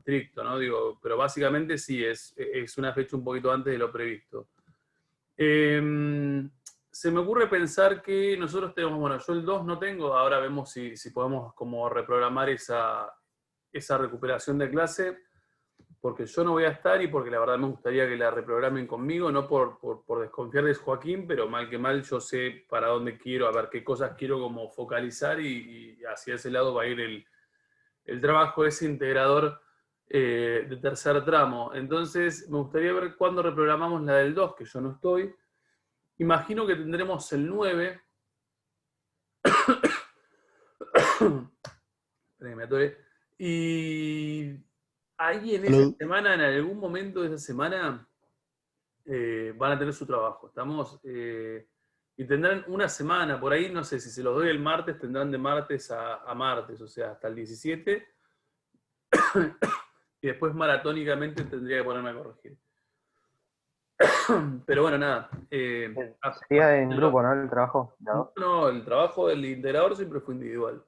estricto, ¿no? Digo, pero básicamente sí, es una fecha un poquito antes de lo previsto. Se me ocurre pensar que nosotros tenemos, bueno, yo el 2 no tengo, ahora vemos si podemos como reprogramar esa recuperación de clase, porque yo no voy a estar y porque la verdad me gustaría que la reprogramen conmigo, no por desconfiar de Joaquín, pero mal que mal yo sé para dónde quiero, a ver qué cosas quiero como focalizar y hacia ese lado va a ir el trabajo ese integrador de tercer tramo. Entonces me gustaría ver cuándo reprogramamos la del 2, que yo no estoy. Imagino que tendremos el 9. Me atoré. Y ahí en esa Salud. semana, en algún momento de esa semana, van a tener su trabajo. Estamos, y tendrán una semana, por ahí, no sé, si se los doy el martes, tendrán de martes a martes, o sea, hasta el 17. Y después maratónicamente tendría que ponerme a corregir. Pero bueno, nada. Sería en grupo, ¿no? El trabajo. ¿No? No, el trabajo del integrador siempre fue individual.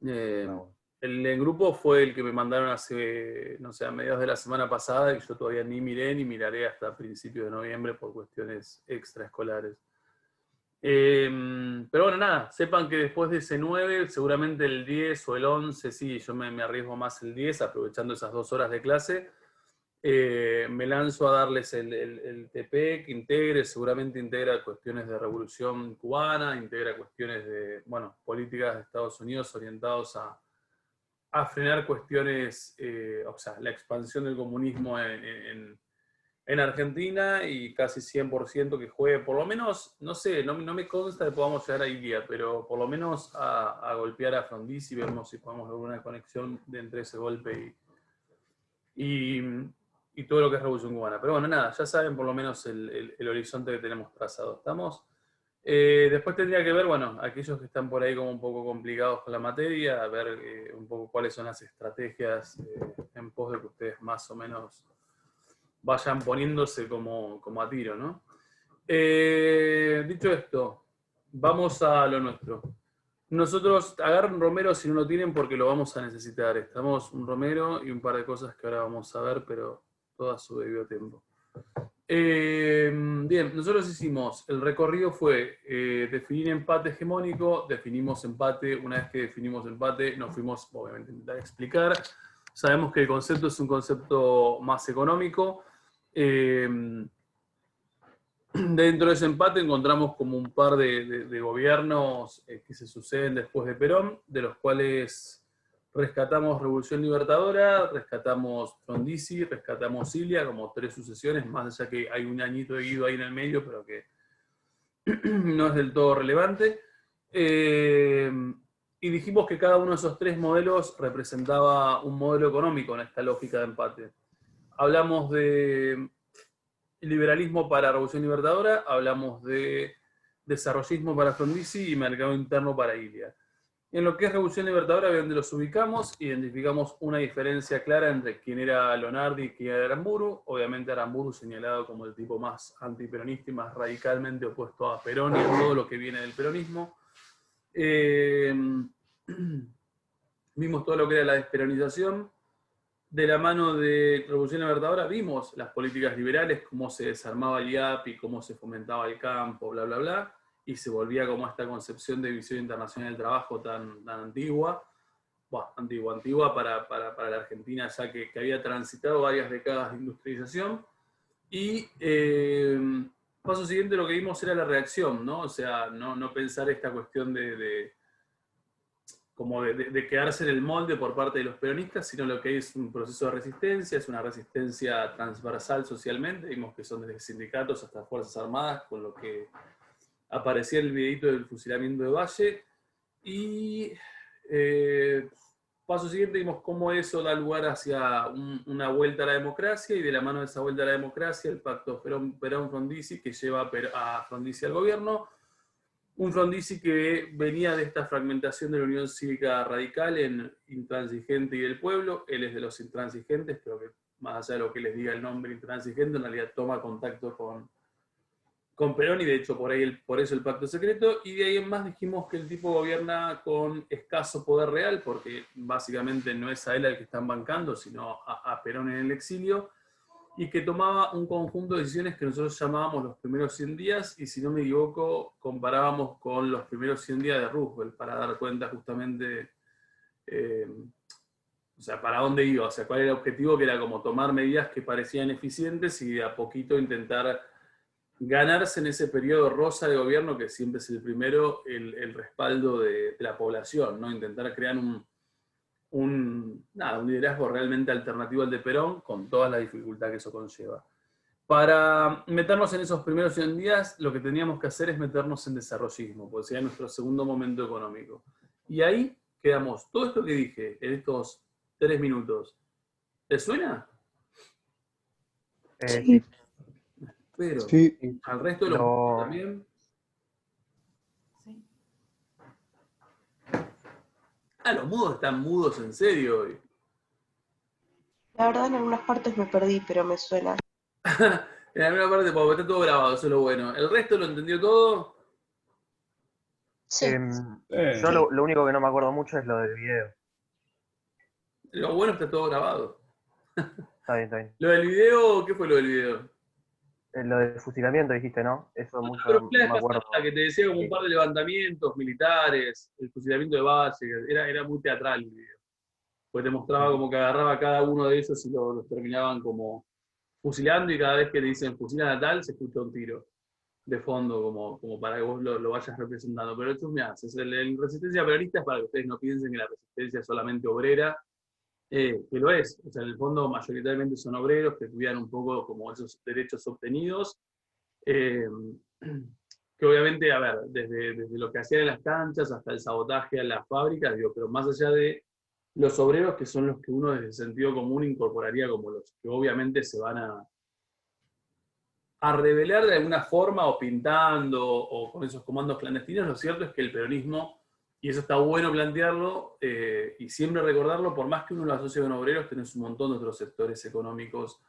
No. El grupo fue el que me mandaron hace, no sé, a mediados de la semana pasada y yo todavía ni miré ni miraré hasta principios de noviembre por cuestiones extraescolares. Pero bueno, nada, sepan que después de ese 9, seguramente el 10 o el 11, sí, yo me arriesgo más el 10, aprovechando esas 2 horas de clase. Me lanzo a darles el TP que integre, seguramente integra cuestiones de revolución cubana, integra cuestiones de, bueno, políticas de Estados Unidos orientados a frenar cuestiones, o sea, la expansión del comunismo en Argentina y casi 100% que juegue, por lo menos, no sé, no me consta que podamos llegar a Ilia, pero por lo menos a golpear a Frondizi y vemos si podemos lograr una conexión entre ese golpe y, y todo lo que es Revolución Cubana. Pero bueno, nada, ya saben por lo menos el horizonte que tenemos trazado. ¿Estamos? Después tendría que ver, bueno, aquellos que están por ahí como un poco complicados con la materia, a ver un poco cuáles son las estrategias en pos de que ustedes más o menos vayan poniéndose como a tiro, ¿no? Dicho esto, vamos a lo nuestro. Nosotros agarren romero si no lo tienen porque lo vamos a necesitar. Estamos un romero y un par de cosas que ahora vamos a ver, pero todo a su debido tiempo. Bien, nosotros hicimos, el recorrido fue definir empate hegemónico, definimos empate, una vez que definimos empate nos fuimos obviamente a intentar explicar. Sabemos que el concepto es un concepto más económico. Dentro de ese empate encontramos como un par de gobiernos que se suceden después de Perón, de los cuales rescatamos Revolución Libertadora, rescatamos Frondizi, rescatamos Ilia, como 3 sucesiones, más allá que hay un añito de Guido ahí en el medio, pero que no es del todo relevante. Y dijimos que cada uno de esos 3 modelos representaba un modelo económico en esta lógica de empate. Hablamos de liberalismo para Revolución Libertadora, hablamos de desarrollismo para Frondizi y mercado interno para Ilia. En lo que es Revolución Libertadora, donde los ubicamos, identificamos una diferencia clara entre quién era Lonardi y quién era Aramburu. Obviamente Aramburu señalado como el tipo más antiperonista y más radicalmente opuesto a Perón y a todo lo que viene del peronismo. Vimos todo lo que era la desperonización. De la mano de Revolución Libertadora vimos las políticas liberales, cómo se desarmaba el IAPI, cómo se fomentaba el campo, bla, bla, bla, y se volvía como esta concepción de visión internacional del trabajo tan antigua, bueno, antigua para la Argentina, ya que había transitado varias décadas de industrialización. Y paso siguiente lo que vimos era la reacción, ¿no? O sea, no pensar esta cuestión como de quedarse en el molde por parte de los peronistas, sino lo que es un proceso de resistencia, es una resistencia transversal socialmente, vimos que son desde sindicatos hasta Fuerzas Armadas, con lo que aparecía el videito del fusilamiento de Valle, y paso siguiente vimos cómo eso da lugar hacia una vuelta a la democracia, y de la mano de esa vuelta a la democracia, el pacto Perón-Frondizi, que lleva a Frondizi al gobierno, un Frondizi que venía de esta fragmentación de la Unión Cívica Radical en Intransigente y del Pueblo. Él es de los intransigentes, pero que más allá de lo que les diga el nombre intransigente, en realidad toma contacto con Perón, y de hecho por eso el pacto secreto, y de ahí en más dijimos que el tipo gobierna con escaso poder real, porque básicamente no es a él al que están bancando, sino a Perón en el exilio, y que tomaba un conjunto de decisiones que nosotros llamábamos los primeros 100 días, y si no me equivoco, comparábamos con los primeros 100 días de Roosevelt, para dar cuenta justamente, o sea, para dónde iba, o sea, cuál era el objetivo, que era como tomar medidas que parecían eficientes y de a poquito intentar ganarse en ese periodo rosa de gobierno, que siempre es el primero, el respaldo de la población, ¿no? Intentar crear un liderazgo realmente alternativo al de Perón, con todas las dificultades que eso conlleva. Para meternos en esos primeros 100 días, lo que teníamos que hacer es meternos en desarrollismo, porque sería nuestro segundo momento económico. Y ahí quedamos. Todo esto que dije en estos 3 minutos, ¿te suena? Sí. Sí, Pero, sí. ¿al resto de los Lo, también? Ah, los mudos están mudos en serio hoy. La verdad en algunas partes me perdí, pero me suena. En alguna parte, porque está todo grabado, eso es lo bueno. ¿El resto lo entendió todo? Sí. yo lo único que no me acuerdo mucho es lo del video. Lo bueno está todo grabado. Está bien, está bien. Lo del video, ¿qué fue lo del video? Lo del fusilamiento dijiste, ¿no? Eso mucho Pero no fue la me vez acuerdo. pasada que te decía como un par de levantamientos militares, el fusilamiento de base, era muy teatral el video. Porque te mostraba como que agarraba a cada uno de ellos y los terminaban como fusilando, y cada vez que le dicen fusilan a tal, se escucha un tiro de fondo, como para que vos lo vayas representando. Pero esto me hace. El resistencia peronista es para que ustedes no piensen que la resistencia es solamente obrera, que lo es. O sea, en el fondo mayoritariamente son obreros que cuidan un poco como esos derechos obtenidos, eh, que obviamente, a ver, desde lo que hacían en las canchas hasta el sabotaje a las fábricas, digo, pero más allá de los obreros, que son los que uno desde el sentido común incorporaría como los que obviamente se van a revelar de alguna forma, o pintando, o con esos comandos clandestinos. Lo cierto es que el peronismo, y eso está bueno plantearlo, y siempre recordarlo, por más que uno lo asocie con obreros, tenés un montón de otros sectores económicos,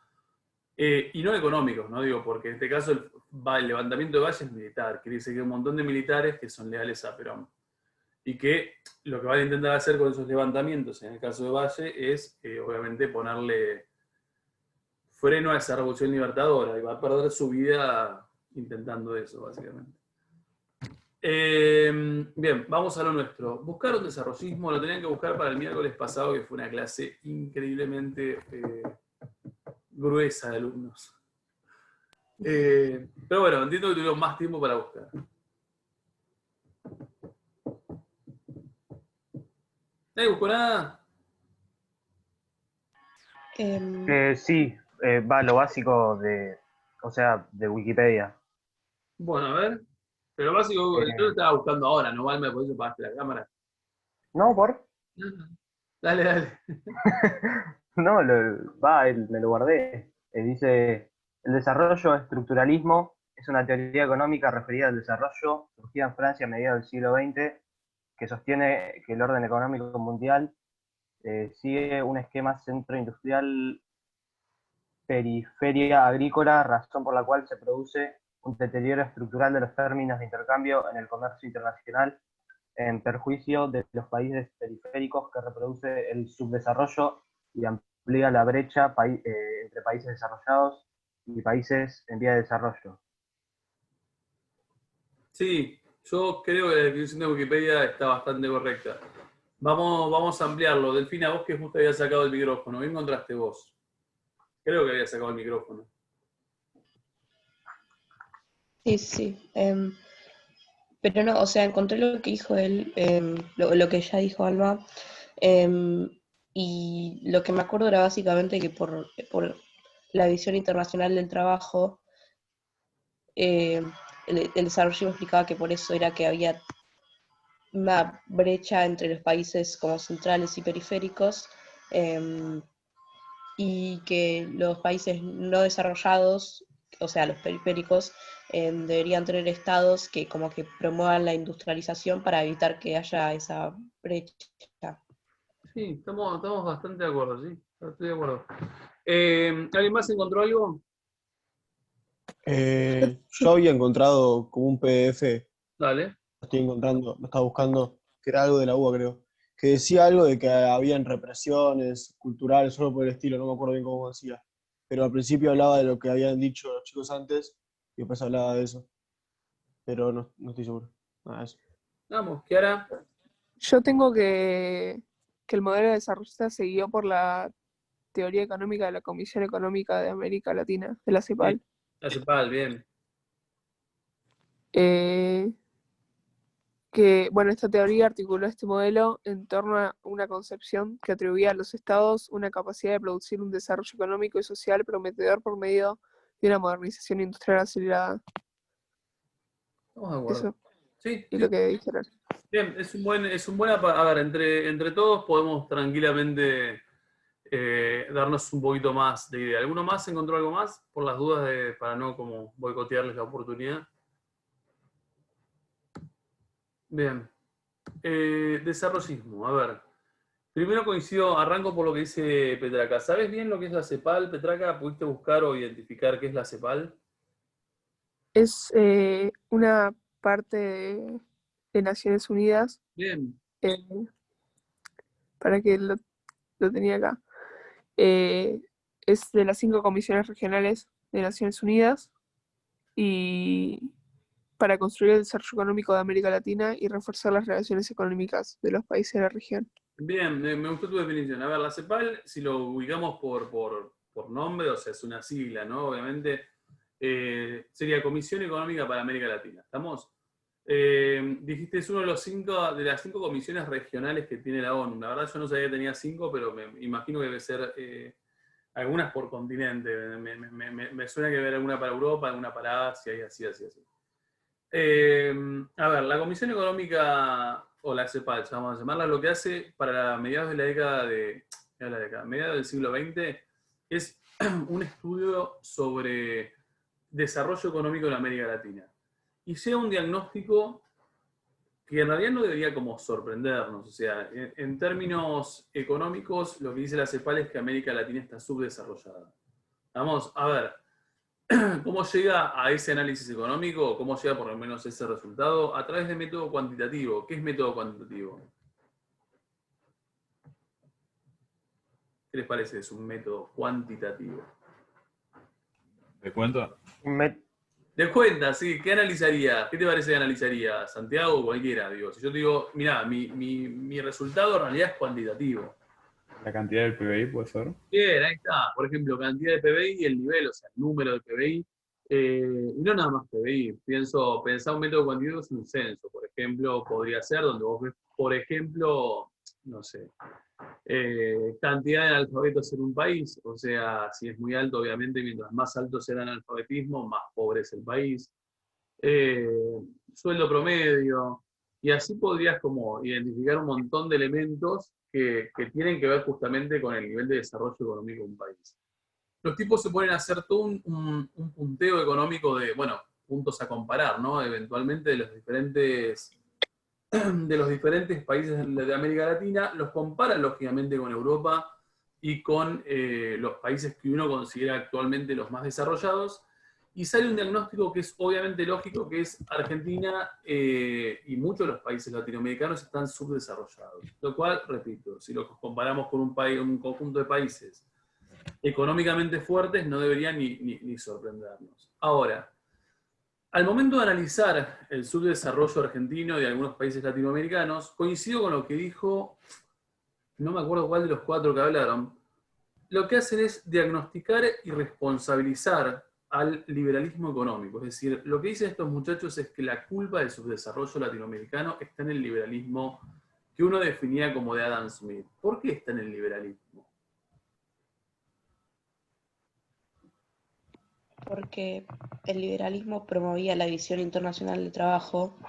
y no económicos, ¿no? Digo, porque en este caso el levantamiento de Valle es militar, quiere decir que hay un montón de militares que son leales a Perón. Y que lo que van a intentar hacer con esos levantamientos, en el caso de Valle, es obviamente ponerle freno a esa revolución libertadora, y va a perder su vida intentando eso, básicamente. Bien, vamos a lo nuestro. Buscar un desarrollismo, lo tenían que buscar para el miércoles pasado, que fue una clase increíblemente gruesa de alumnos. Pero bueno, entiendo que tuvieron más tiempo para buscar. ¿Nadie buscó nada? Sí, va lo básico o sea, de Wikipedia. Bueno, a ver. Pero básico, yo lo Eh, estaba buscando ahora, no Valme, por eso apagaste la cámara. no, por. Dale, dale. No, me lo guardé. Dice, el desarrollo estructuralismo es una teoría económica referida al desarrollo surgida en Francia a mediados del siglo XX, que sostiene que el orden económico mundial sigue un esquema centro-industrial, periferia agrícola, razón por la cual se produce un deterioro estructural de los términos de intercambio en el comercio internacional, en perjuicio de los países periféricos, que reproduce el subdesarrollo y amplía la brecha entre países desarrollados y países en vía de desarrollo. Sí, yo creo que la definición de Wikipedia está bastante correcta. Vamos a ampliarlo. Delfina, vos que justo habías sacado el micrófono, ¿qué encontraste vos? Creo que habías sacado el micrófono. Sí, sí. Pero no, o sea, encontré lo que dijo él, lo que ya dijo Alma, em, y lo que me acuerdo era básicamente que por la visión internacional del trabajo, eh, el desarrollo explicaba que por eso era que había una brecha entre los países como centrales y periféricos, em, y que los países no desarrollados, o sea, los periféricos, deberían tener estados que como que promuevan la industrialización para evitar que haya esa brecha. Sí, estamos bastante de acuerdo, sí. Estoy de acuerdo. ¿Alguien más encontró algo? Yo había encontrado como un PDF, Dale. lo estoy encontrando, lo estaba buscando, que era algo de la UBA, creo, que decía algo de que habían represiones culturales, solo por el estilo, no me acuerdo bien cómo decía. Pero al principio hablaba de lo que habían dicho los chicos antes, y después hablaba de eso. Pero no estoy seguro. Nada de eso. Vamos, Kiara. Yo tengo que el modelo desarrollista se guió por la teoría económica de la Comisión Económica de América Latina, de la CEPAL. La CEPAL, bien. Bueno, esta teoría articuló este modelo en torno a una concepción que atribuía a los estados una capacidad de producir un desarrollo económico y social prometedor por medio de una modernización industrial acelerada. Estamos de acuerdo. Eso Sí, es lo que dijeron. bien, es un buen a ver, entre todos podemos tranquilamente darnos un poquito más de idea. ¿Alguno más encontró algo más? Por las dudas para no como boicotearles la oportunidad. Bien. Desarrollismo, a ver. Primero coincido, arranco por lo que dice Petraca. ¿Sabes bien lo que es la CEPAL, Petraca? ¿Pudiste buscar o identificar qué es la CEPAL? Es una parte de Naciones Unidas, Bien. para que lo tenía acá. Es de las 5 comisiones regionales de Naciones Unidas y para construir el desarrollo económico de América Latina y reforzar las relaciones económicas de los países de la región. Bien, me gustó tu definición. A ver, la CEPAL, si lo ubicamos por nombre, o sea, es una sigla, ¿no? Obviamente, sería Comisión Económica para América Latina. ¿Estamos? Dijiste, es uno de de las 5 comisiones regionales que tiene la ONU. La verdad, yo no sabía que tenía 5, pero me imagino que debe ser algunas por continente. Me suena que haber alguna para Europa, alguna para Asia y así. A ver, la Comisión Económica, o la CEPAL, vamos a llamarla, lo que hace para mediados de mediados del siglo XX, es un estudio sobre desarrollo económico en América Latina. Y sea un diagnóstico que en realidad no debería como sorprendernos. O sea, en términos económicos, lo que dice la CEPAL es que América Latina está subdesarrollada. Vamos a ver. ¿Cómo llega a ese análisis económico? ¿Cómo llega por lo menos a ese resultado? A través de método cuantitativo. ¿Qué es método cuantitativo? ¿Qué les parece? Es un método cuantitativo. ¿Te cuento? ¿De cuenta? Sí. ¿Qué analizaría? ¿Qué te parece que analizaría? ¿Santiago o cualquiera? Digo, si yo te digo, mirá, mi resultado en realidad es cuantitativo. ¿La cantidad del PBI puede ser? Bien, ahí está. Por ejemplo, cantidad de PBI y el nivel, o sea, el número de PBI. Y no nada más PBI. Pensar un método cuantitativo es un censo, por ejemplo, podría ser donde vos ves, por ejemplo, no sé, cantidad de analfabetos en un país. O sea, si es muy alto, obviamente, mientras más alto será el analfabetismo, más pobre es el país. Sueldo promedio. Y así podrías como identificar un montón de elementos que tienen que ver justamente con el nivel de desarrollo económico de un país. Los tipos se ponen a hacer todo un punteo económico de, bueno, puntos a comparar, ¿no? Eventualmente de los diferentes países de América Latina, los comparan lógicamente con Europa y con los países que uno considera actualmente los más desarrollados, y sale un diagnóstico que es obviamente lógico, que es Argentina y muchos de los países latinoamericanos están subdesarrollados. Lo cual, repito, si lo comparamos con un conjunto de países económicamente fuertes, no debería ni sorprendernos. Ahora, al momento de analizar el subdesarrollo argentino y de algunos países latinoamericanos, coincido con lo que dijo, no me acuerdo cuál de los 4 que hablaron, lo que hacen es diagnosticar y responsabilizar al liberalismo económico. Es decir, lo que dicen estos muchachos es que la culpa del subdesarrollo latinoamericano está en el liberalismo que uno definía como de Adam Smith. ¿Por qué está en el liberalismo? Porque el liberalismo promovía la visión internacional del trabajo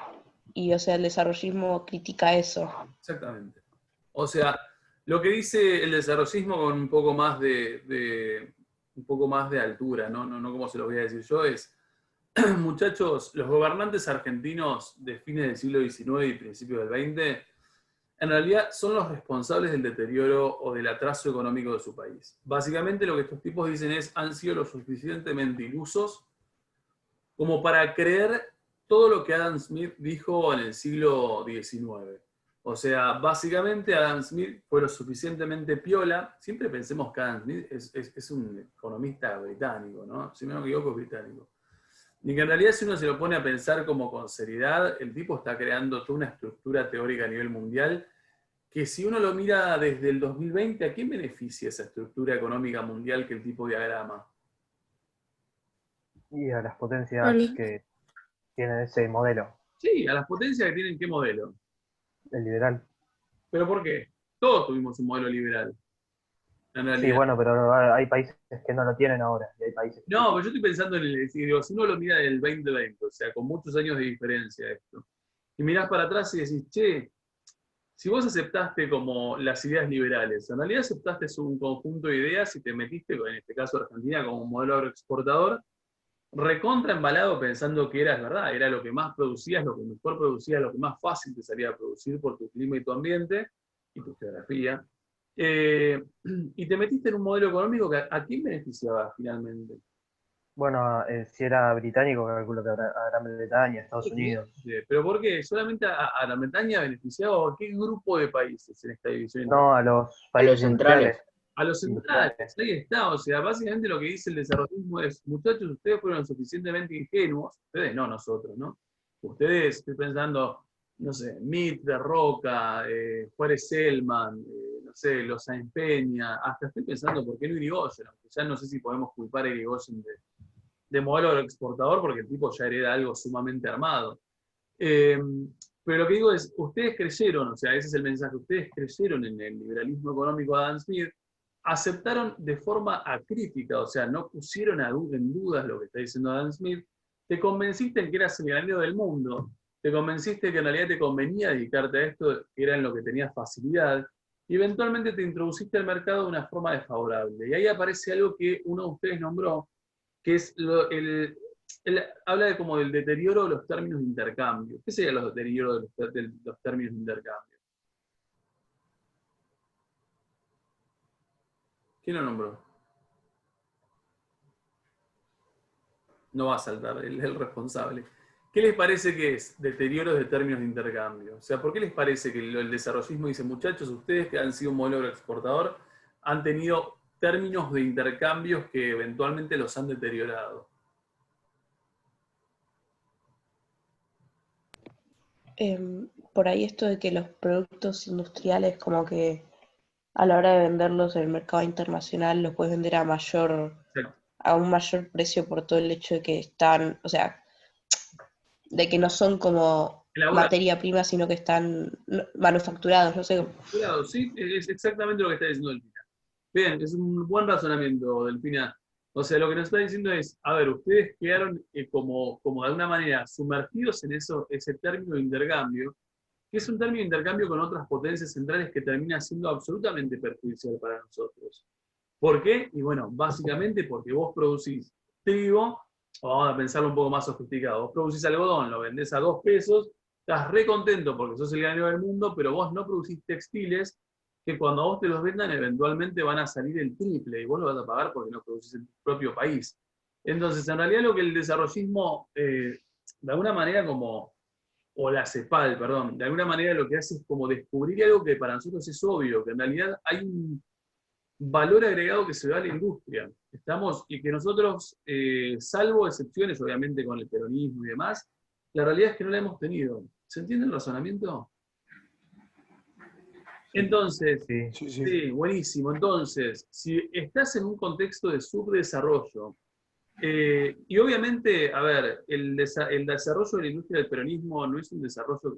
y, o sea, el desarrollismo critica eso. Exactamente. O sea, lo que dice el desarrollismo con un poco más de altura, ¿no? No como se lo voy a decir yo, es, muchachos, los gobernantes argentinos de fines del siglo XIX y principios del XX, en realidad son los responsables del deterioro o del atraso económico de su país. Básicamente lo que estos tipos dicen es, han sido lo suficientemente ilusos como para creer todo lo que Adam Smith dijo en el siglo XIX. O sea, básicamente Adam Smith fue lo suficientemente piola. Siempre pensemos que Adam Smith es un economista británico, ¿no? Si no me equivoco, es británico. Y que en realidad, si uno se lo pone a pensar como con seriedad, el tipo está creando toda una estructura teórica a nivel mundial que si uno lo mira desde el 2020, ¿a quién beneficia esa estructura económica mundial que el tipo diagrama? Y a las potencias Vale. que tienen ese modelo, Sí, a las potencias que tienen qué modelo. el liberal. ¿Pero por qué? Todos tuvimos un modelo liberal, en Sí, realidad. bueno, pero hay países que no lo tienen ahora, y hay países que No, sí. pero yo estoy pensando en digo, si uno lo mira del 2020, o sea, con muchos años de diferencia esto, y mirás para atrás y decís, che, si vos aceptaste como las ideas liberales, en realidad aceptaste un conjunto de ideas y te metiste, en este caso Argentina, como un modelo agroexportador, recontra embalado pensando que eras verdad, era lo que más producías, lo que mejor producías, lo que más fácil te salía a producir por tu clima y tu ambiente y tu geografía. Y te metiste en un modelo económico que a quién beneficiaba finalmente. Bueno, si era británico, calculo que a Gran Bretaña, Estados Unidos. ¿Pero por qué? ¿Solamente a la Bretaña beneficiaba o a qué grupo de países en esta división No, a los A los países industriales. centrales. A los centrales, ahí está, o sea, básicamente lo que dice el desarrollismo es, muchachos, ustedes fueron suficientemente ingenuos, ustedes no nosotros, ¿no? Ustedes, estoy pensando, no sé, Mitre, Roca, Juárez Selman, no sé, los Sáenz Peña, hasta estoy pensando, ¿por qué no Irigoyen? Aunque ya no sé si podemos culpar a Irigoyen de modelo exportador, porque el tipo ya hereda algo sumamente armado. Eh, pero lo que digo es, ustedes creyeron, o sea, ese es el mensaje, ustedes creyeron en el liberalismo económico de Adam Smith, aceptaron de forma acrítica, o sea, no pusieron en dudas lo que está diciendo Adam Smith, te convenciste en que eras el granero del mundo, te convenciste que en realidad te convenía dedicarte a esto, que era en lo que tenías facilidad, y eventualmente te introduciste al mercado de una forma desfavorable. Y ahí aparece algo que uno de ustedes nombró, que es él habla de como del deterioro de los términos de intercambio. ¿Qué serían los deterioros de los términos de intercambio? ¿Quién lo nombró? No va a saltar, él es el responsable. ¿Qué les parece que es deterioro de términos de intercambio? O sea, ¿por qué les parece que el desarrollismo dice, muchachos, ustedes que han sido un modelo exportador, han tenido términos de intercambios que eventualmente los han deteriorado? Por ahí esto de que los productos industriales como que a la hora de venderlos en el mercado internacional los puedes vender Exacto. a un mayor precio por todo el hecho de que están, o sea, de que no son como Elabora. materia prima, sino que están manufacturados, no sé. Claro, sí, es exactamente lo que está diciendo Delfina. Bien, es un buen razonamiento, Delfina. O sea, lo que nos está diciendo es, a ver, ustedes quedaron como de alguna manera sumergidos en ese término de intercambio, que es un término de intercambio con otras potencias centrales que termina siendo absolutamente perjudicial para nosotros. ¿Por qué? Y bueno, básicamente porque vos producís trigo, o vamos a pensarlo un poco más sofisticado, vos producís algodón, lo vendés a 2 pesos, estás re contento porque sos el granero del mundo, pero vos no producís textiles que cuando a vos te los vendan eventualmente van a salir el triple y vos lo vas a pagar porque no producís en tu propio país. Entonces, en realidad lo que el desarrollismo, de alguna manera como, o la CEPAL, perdón, de alguna manera lo que hace es como descubrir algo que para nosotros es obvio, que en realidad hay un valor agregado que se da a la industria. Y que nosotros, salvo excepciones, obviamente, con el peronismo y demás, la realidad es que no la hemos tenido. ¿Se entiende el razonamiento? Entonces, Sí. Sí, sí. sí, buenísimo. Entonces, si estás en un contexto de subdesarrollo, y obviamente, a ver, el desarrollo de la industria del peronismo no es un desarrollo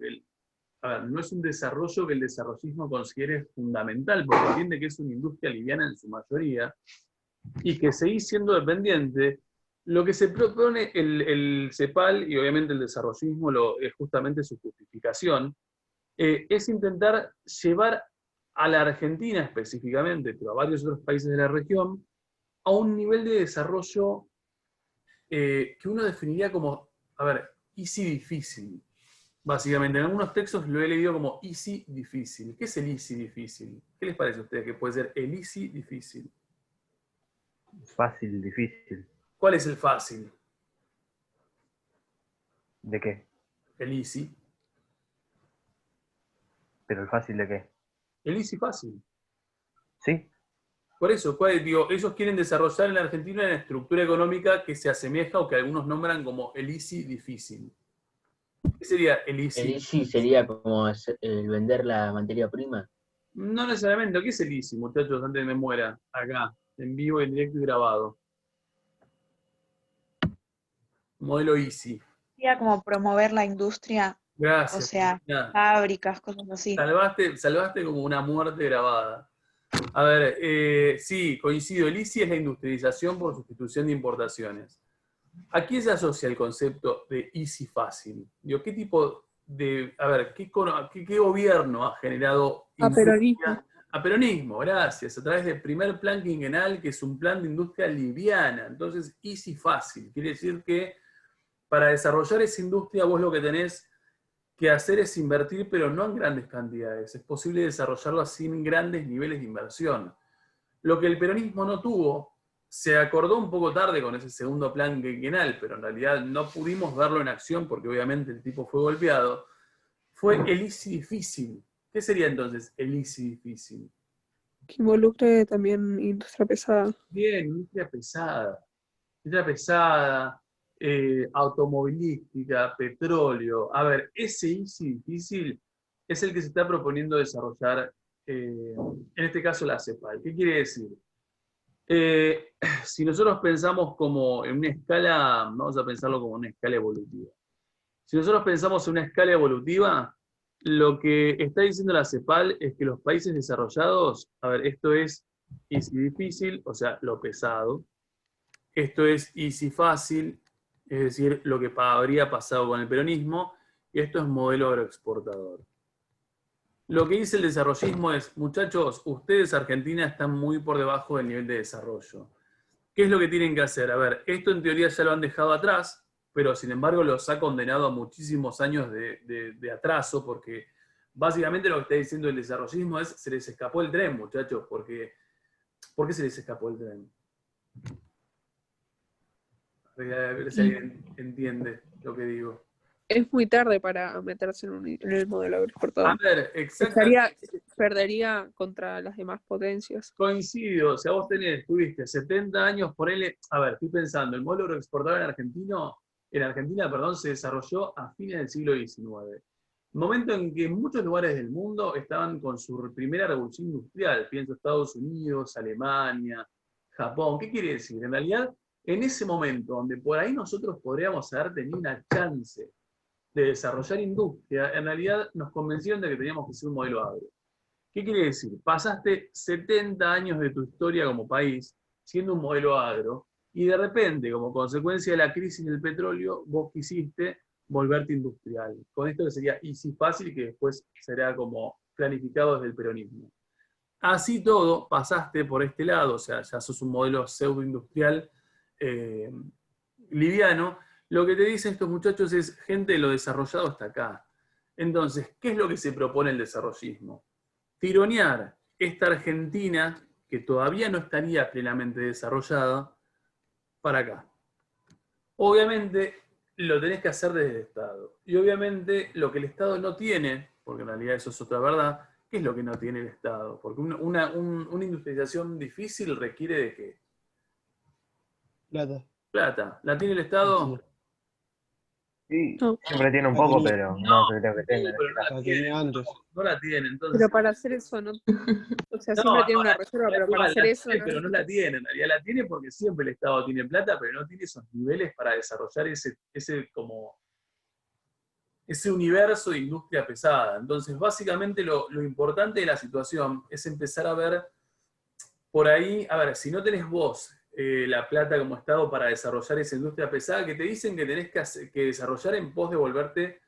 no es un desarrollo que el desarrollismo considere fundamental, porque entiende que es una industria liviana en su mayoría, y que seguís siendo dependiente. Lo que se propone el CEPAL, y obviamente el desarrollismo es justamente su justificación, es intentar llevar a la Argentina específicamente, pero a varios otros países de la región, a un nivel de desarrollo que uno definiría como, a ver, easy difícil. Básicamente, en algunos textos lo he leído como easy difícil. ¿Qué es el easy difícil? ¿Qué les parece a ustedes que puede ser el easy difícil? Fácil, difícil. ¿Cuál es el fácil? ¿De qué? El easy. ¿Pero el fácil de qué? El easy fácil. ¿Sí? Por eso, digo, ellos quieren desarrollar en la Argentina una estructura económica que se asemeja o que algunos nombran como el easy difícil. ¿Qué sería el El easy? easy sería como el vender la materia prima. No necesariamente. ¿Qué es el easy, muchachos, antes de que me muera? Acá, en vivo, en directo y grabado. Modelo easy. Sería como promover la industria, o Gracias. sea, Cristina. fábricas, cosas así. Salvaste como una muerte grabada. A ver, sí, coincido. El easy es la industrialización por sustitución de importaciones. ¿A qué se asocia el concepto de easy fácil? Digo, ¿qué tipo de, a ver, qué gobierno ha generado A peronismo. A peronismo, gracias, a través del primer plan quinquenal, que es un plan de industria liviana. Entonces, easy fácil. Quiere decir que para desarrollar esa industria vos lo que tenés que hacer es invertir, pero no en grandes cantidades. Es posible desarrollarlo sin grandes niveles de inversión. Lo que el peronismo no tuvo, se acordó un poco tarde con ese segundo plan quinquenal, pero en realidad no pudimos verlo en acción porque obviamente el tipo fue golpeado, fue el easy difícil. ¿Qué sería entonces el easy difícil? Que involucre también industria pesada. Bien, industria pesada. Industria pesada, automovilística, petróleo. A ver, ese easy difícil es el que se está proponiendo desarrollar, en este caso la CEPAL. ¿Qué quiere decir? Si nosotros pensamos como en una escala, vamos a pensarlo como una escala evolutiva. Si nosotros pensamos en una escala evolutiva, lo que está diciendo la CEPAL es que los países desarrollados, a ver, esto es easy difícil, o sea, lo pesado. Esto es easy fácil, es decir, lo que habría pasado con el peronismo, y esto es modelo agroexportador. Lo que dice el desarrollismo es, muchachos, ustedes Argentina están muy por debajo del nivel de desarrollo. ¿Qué es lo que tienen que hacer? A ver, esto en teoría ya lo han dejado atrás, pero sin embargo los ha condenado a muchísimos años de atraso, porque básicamente lo que está diciendo el desarrollismo es, se les escapó el tren, muchachos, porque ¿por qué se les escapó el tren? A ver si alguien entiende lo que digo. Es muy tarde para meterse en el modelo A agroexportador. ver, exactamente. Perdería contra las demás potencias. Coincido, o sea, vos tuviste 70 años, por él, a ver, estoy pensando, el modelo agroexportador en Argentina, perdón, se desarrolló a fines del siglo XIX. Momento en que muchos lugares del mundo estaban con su primera revolución industrial, pienso Estados Unidos, Alemania, Japón. ¿Qué quiere decir? En realidad, en ese momento, donde por ahí nosotros podríamos haber tenido una chance de desarrollar industria, en realidad nos convencieron de que teníamos que ser un modelo agro. ¿Qué quiere decir? Pasaste 70 años de tu historia como país siendo un modelo agro y de repente, como consecuencia de la crisis del petróleo, vos quisiste volverte industrial. Con esto que sería easy fácil, que después será como planificado desde el peronismo. Así todo, pasaste por este lado, o sea, ya sos un modelo pseudo-industrial liviano. Lo que te dicen estos muchachos es, gente, lo desarrollado está acá. Entonces, ¿qué es lo que se propone el desarrollismo? Tironear esta Argentina, que todavía no estaría plenamente desarrollada, para acá. Obviamente lo tenés que hacer desde el Estado. Y obviamente lo que el Estado no tiene, porque en realidad eso es otra verdad, ¿qué es lo que no tiene el Estado? Porque una industrialización difícil requiere de ¿qué? Plata. Plata. ¿La tiene el Estado? Sí, No. siempre tiene un La poco, tenía. pero no creo que tenga. Pero no la La tiene. tenía antes. No la tiene, entonces. Pero para hacer eso, no. O sea, No, siempre tiene no, una reserva, pero para hacer la eso. tiene, pero no la tiene. En realidad la tiene porque siempre el Estado tiene plata, pero no tiene esos niveles para desarrollar ese universo de industria pesada. Entonces, básicamente lo importante de la situación es empezar a ver por ahí, a ver, si no tenés vos la plata como Estado para desarrollar esa industria pesada, que te dicen que tenés que desarrollar en pos de volverte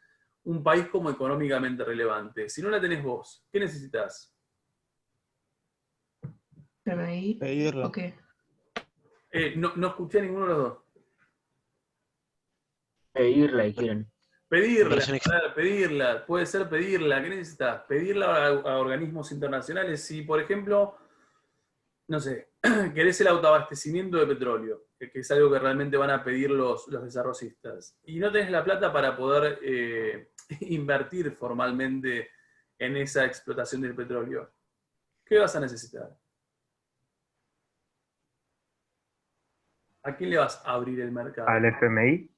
un país como económicamente relevante. Si no la tenés vos, ¿qué necesitas? PBI. Pedirla. Ok. No escuché a ninguno de los dos. Pedirla, dijeron. Pedirla, Inversión pedirla, puede ser pedirla. ¿Qué necesitas? Pedirla a organismos internacionales. Si, por ejemplo, no sé, querés el autoabastecimiento de petróleo, que es algo que realmente van a pedir los desarrollistas, y no tenés la plata para poder invertir formalmente en esa explotación del petróleo, ¿qué vas a necesitar? ¿A quién le vas a abrir el mercado? ¿Al FMI?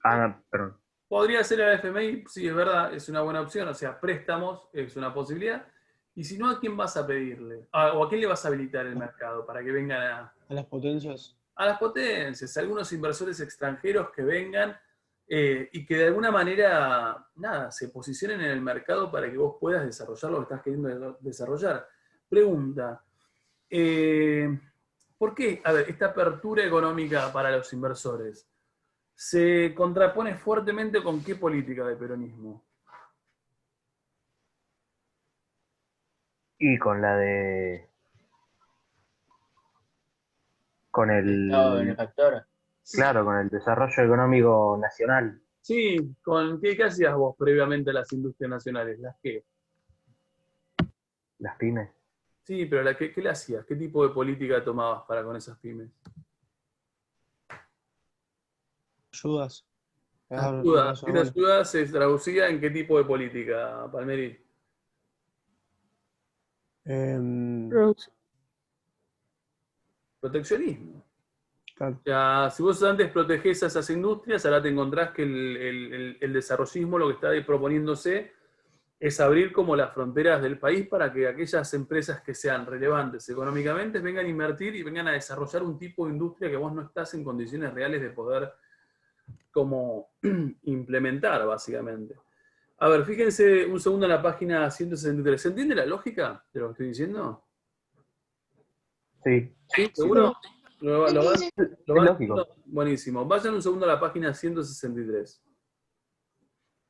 Ah, perdón. Podría ser al FMI, sí, es verdad, es una buena opción, o sea, préstamos es una posibilidad. Y si no, ¿a quién vas a pedirle? ¿O a quién le vas a habilitar el mercado para que vengan A las potencias. a las potencias, a algunos inversores extranjeros que vengan y que de alguna manera, nada, se posicionen en el mercado para que vos puedas desarrollar lo que estás queriendo desarrollar? Pregunta, ¿por qué, a ver, esta apertura económica para los inversores se contrapone fuertemente con qué política de peronismo? Y con la de... Con Estado el... benefactor. Claro, con el desarrollo económico nacional. Sí, ¿con qué hacías vos previamente a las industrias nacionales? ¿Las qué? Las pymes. Sí, pero ¿qué le hacías? ¿Qué tipo de política tomabas para con esas pymes? Ayudas. Ayuda. Eso, Esa bueno. ayuda se traducía en qué tipo de política, Palmeri. Em, Proteccionismo. claro. O sea, si vos antes protegés a esas industrias, ahora te encontrás que el desarrollismo lo que está proponiéndose es abrir como las fronteras del país para que aquellas empresas que sean relevantes económicamente vengan a invertir y vengan a desarrollar un tipo de industria que vos no estás en condiciones reales de poder como implementar, básicamente. A ver, fíjense un segundo en la página 163. ¿Se entiende la lógica de lo que estoy diciendo? Sí. ¿Sí? ¿Seguro? ¿Lo van Es lógico. viendo? Buenísimo. Vayan un segundo a la página 163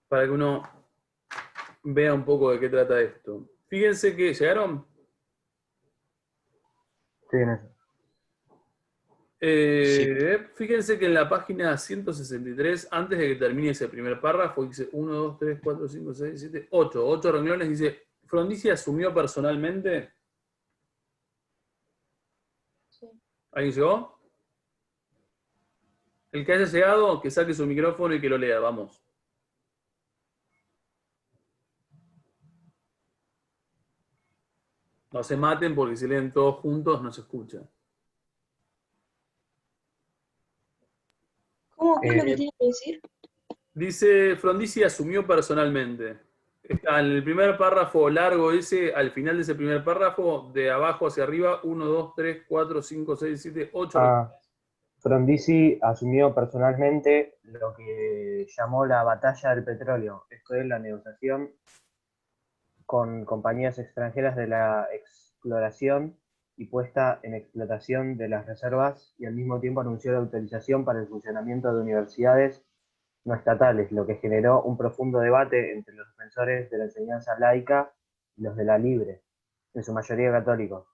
para que uno vea un poco de qué trata esto. Fíjense que, ¿llegaron? Sí, en eso. Fíjense que en la página 163, antes de que termine ese primer párrafo, dice 1, 2, 3, 4, 5, 6, 7, 8. 8 renglones, dice, Frondizi asumió personalmente. ¿Alguien llegó? El que haya llegado, que saque su micrófono y que lo lea, vamos. No se maten porque si leen todos juntos no se escucha. ¿Cómo? ¿Qué es lo que tiene que decir? Dice, Frondizi asumió personalmente. Está en el primer párrafo largo ese, al final de ese primer párrafo, de abajo hacia arriba, 1, 2, 3, 4, 5, 6, 7, 8. Frondizi asumió personalmente lo que llamó la batalla del petróleo. Esto es la negociación con compañías extranjeras de la exploración y puesta en explotación de las reservas, y al mismo tiempo anunció la autorización para el funcionamiento de universidades no estatales, lo que generó un profundo debate entre los defensores de la enseñanza laica y los de la libre, en su mayoría católicos.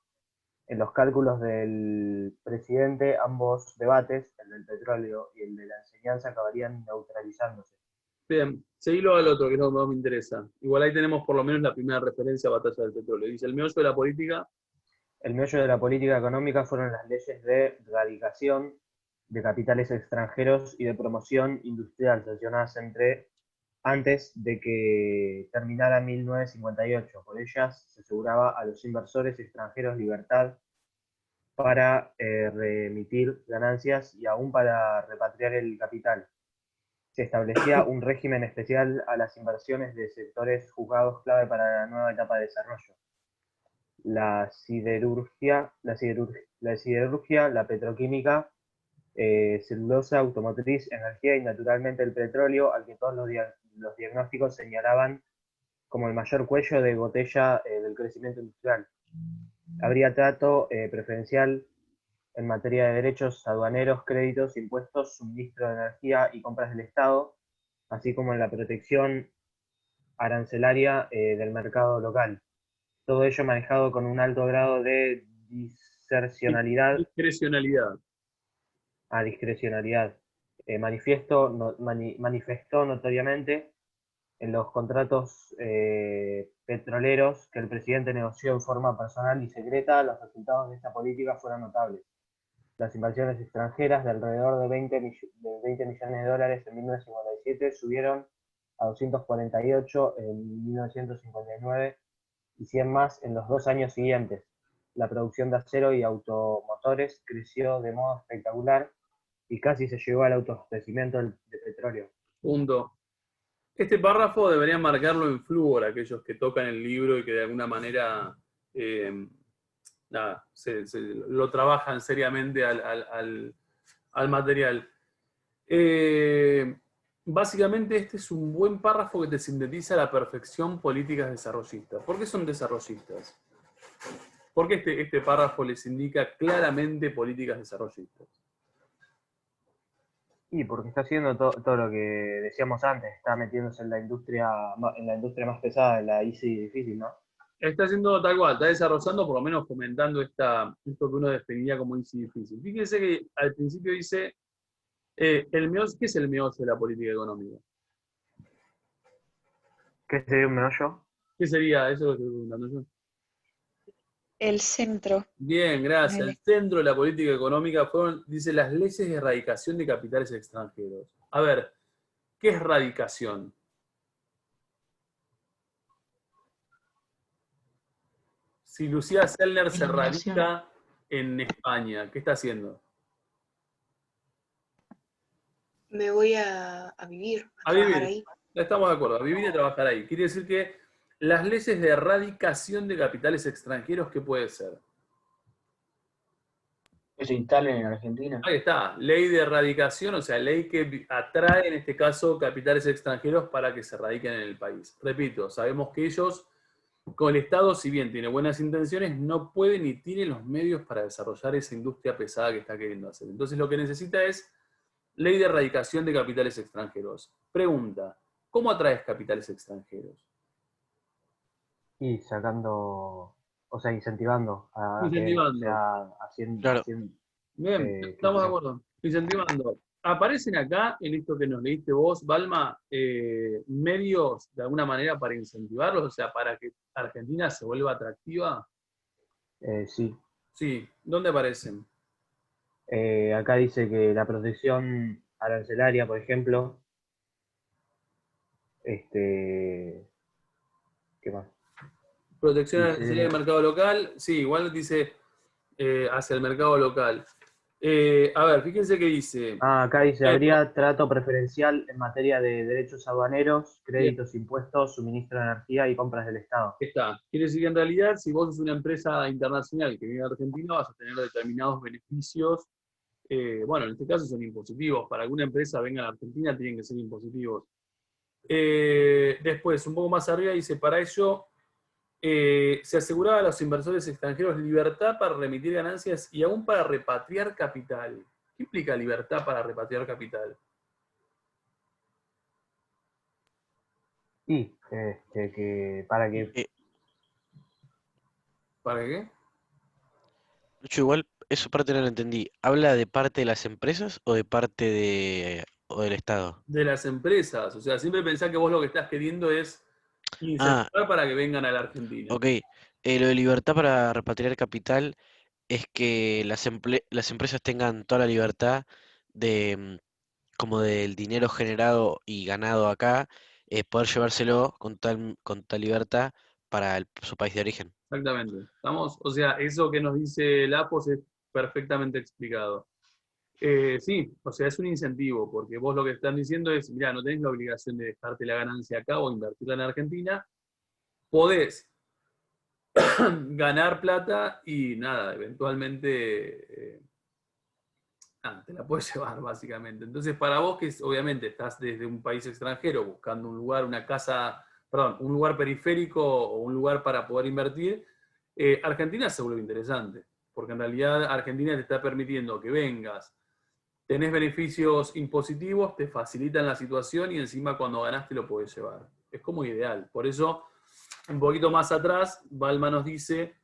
En los cálculos del presidente, ambos debates, el del petróleo y el de la enseñanza, acabarían neutralizándose. Bien, seguilo al otro, que es lo que más me interesa. Igual ahí tenemos por lo menos la primera referencia a batalla del petróleo. Dice, el meollo de la política. El meollo de la política económica fueron las leyes de radicación de capitales extranjeros y de promoción industrial sancionadas antes de que terminara 1958. Por ellas se aseguraba a los inversores extranjeros libertad para remitir ganancias y aún para repatriar el capital. Se establecía un régimen especial a las inversiones de sectores juzgados clave para la nueva etapa de desarrollo: la siderurgia, la petroquímica, celulosa, automotriz, energía y naturalmente el petróleo, al que todos los diagnósticos señalaban como el mayor cuello de botella del crecimiento industrial. Habría trato preferencial en materia de derechos aduaneros, créditos, impuestos, suministro de energía y compras del Estado, así como en la protección arancelaria del mercado local. Todo ello manejado con un alto grado de discrecionalidad. Discrecionalidad. Manifestó notoriamente en los contratos petroleros que el presidente negoció en forma personal y secreta, los resultados de esta política fueron notables. Las inversiones extranjeras de alrededor de 20 millones de dólares en 1957 subieron a 248 en 1959 y 100 más en los 2 años siguientes. La producción de acero y automotores creció de modo espectacular y casi se llegó al autoabastecimiento de petróleo. Punto. Este párrafo deberían marcarlo en flúor aquellos que tocan el libro y que de alguna manera lo trabajan seriamente al material. Básicamente este es un buen párrafo que te sintetiza a la perfección políticas desarrollistas. ¿Por qué son desarrollistas? Porque este párrafo les indica claramente políticas desarrollistas. Y porque está haciendo todo lo que decíamos antes, está metiéndose en la industria más pesada, en la easy y difícil, ¿no? Está haciendo tal cual, está desarrollando, por lo menos fomentando esto que uno definiría como easy difícil. Fíjense que al principio dice, ¿qué es el meollo de la política económica? ¿Qué sería un meollo? ¿Qué sería? Eso es lo que estoy preguntando yo. El centro. Bien, gracias. El centro de la política económica fueron, dice, las leyes de erradicación de capitales extranjeros. A ver, ¿qué es radicación? Si Lucía Sellner se Eliminación. radica en España, ¿qué está haciendo? Me voy a vivir, a A trabajar vivir. ahí. Estamos de acuerdo, a vivir y a trabajar ahí. Quiere decir que las leyes de erradicación de capitales extranjeros, ¿qué puede ser? Que se instalen en Argentina. Ahí está, ley de erradicación, o sea, ley que atrae en este caso capitales extranjeros para que se radiquen en el país. Repito, sabemos que ellos, con el Estado, si bien tiene buenas intenciones, no puede ni tiene los medios para desarrollar esa industria pesada que está queriendo hacer. Entonces lo que necesita es ley de erradicación de capitales extranjeros. Pregunta, ¿cómo atraes capitales extranjeros? Y sacando, o sea, incentivando a Incentivando. que, o sea, haciendo, Claro. Bien, que estamos de sea- acuerdo. Incentivando. ¿Aparecen acá, en esto que nos leíste vos, Balma, medios de alguna manera para incentivarlos? O sea, para que Argentina se vuelva atractiva. sí. Sí, ¿dónde aparecen? Acá dice que la protección arancelaria, por ejemplo, ¿qué más? Protección Dice- arancelaria del mercado local. Sí, igual dice hacia el mercado local. A ver, fíjense que dice. acá dice, habría trato preferencial en materia de derechos aduaneros, créditos, impuestos, suministro de energía y compras del Estado. Está. Quiere decir que en realidad, si vos sos una empresa internacional que viene a Argentina, vas a tener determinados beneficios. Bueno, en este caso son impositivos. Para alguna empresa venga a la Argentina tienen que ser impositivos. Después, un poco más arriba, dice, para ello se aseguraba a los inversores extranjeros libertad para remitir ganancias y aún para repatriar capital. ¿Qué implica libertad para repatriar capital? Y que para que ¿Para qué? Yo igual, eso parte no lo entendí. ¿Habla de parte de las empresas o de parte o del Estado? De las empresas. O sea, siempre pensá que vos lo que estás queriendo es incentivar para que vengan a la Argentina. Ok, lo de libertad para repatriar capital es que las empresas tengan toda la libertad de, como del dinero generado y ganado acá, poder llevárselo con tal libertad para su país de origen. Exactamente. ¿Estamos? O sea, eso que nos dice Lapos es perfectamente explicado. Sí, o sea, es un incentivo, porque vos lo que están diciendo es, mirá, no tenés la obligación de dejarte la ganancia acá o invertirla en Argentina, podés ganar plata y nada, eventualmente te la puedes llevar, básicamente. Entonces, para vos, que obviamente estás desde un país extranjero buscando un lugar, un lugar periférico o un lugar para poder invertir, Argentina se vuelve interesante, porque en realidad Argentina te está permitiendo que vengas, tenés beneficios impositivos, te facilitan la situación y encima cuando ganás te lo podés llevar. Es como ideal. Por eso, un poquito más atrás, Balma nos dice,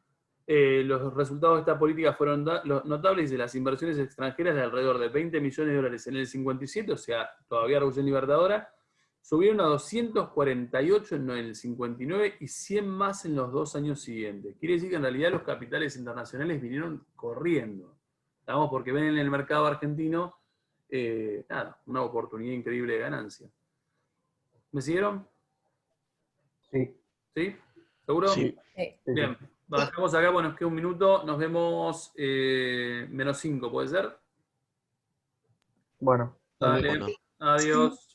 los resultados de esta política fueron notables de las inversiones extranjeras de alrededor de 20 millones de dólares en el 57, o sea, todavía Revolución Libertadora, subieron a 248 en el 59 y 100 más en los 2 años siguientes. Quiere decir que en realidad los capitales internacionales vinieron corriendo. Estamos porque ven en el mercado argentino una oportunidad increíble de ganancia. ¿Me siguieron? Sí. ¿Sí? ¿Seguro? Sí. Bien, bajamos acá, bueno, nos queda un minuto, nos vemos -5, ¿puede ser? Bueno. Dale, Bueno. adiós.